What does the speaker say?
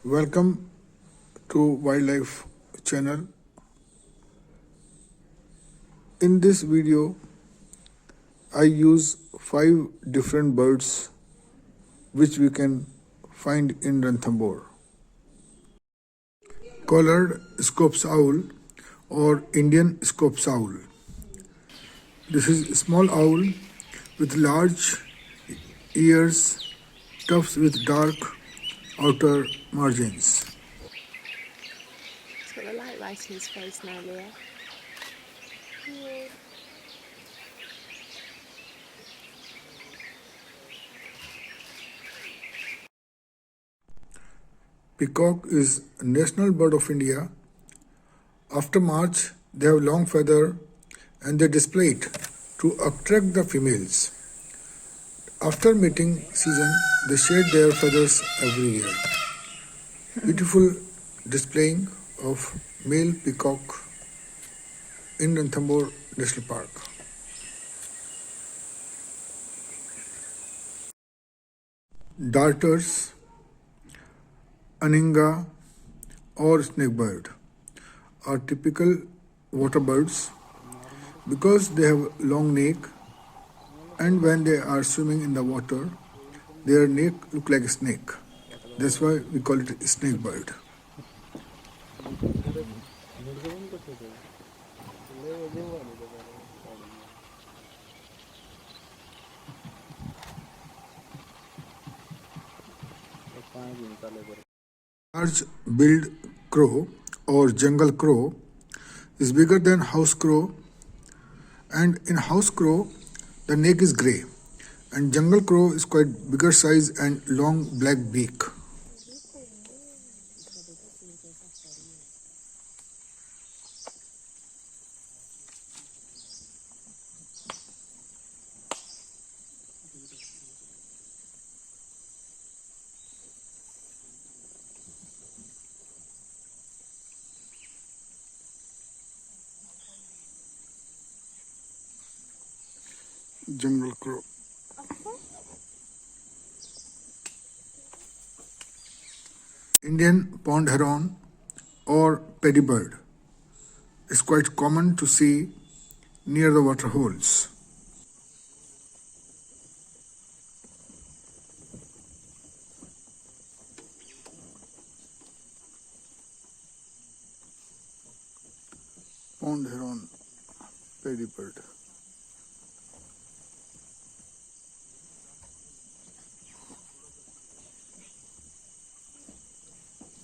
Welcome to Wildlife channel. In this video, I use 5 different birds which we can find in Ranthambhore. Collared scops owl or Indian scops owl. This is a small owl with large ears, tufts with dark outer margins. He's got the light right in his face now, Leah. Peacock is a national bird of India. After March, they have long feather and they display it to attract the females. After mating season, they shed their feathers every year. Beautiful displaying of male peacock in Ranthambhore National Park. Darters, aninga or snakebird are typical water birds because they have long neck, and when they are swimming in the water, their neck look like a snake. That's why we call it a snake bird. Large-billed crow or jungle crow is bigger than house crow, and in house crow the neck is grey, and jungle crow is quite bigger size and long black beak. Jungle crow. Indian pond heron or paddy bird is quite common to see near the water holes. Pond heron, paddy bird.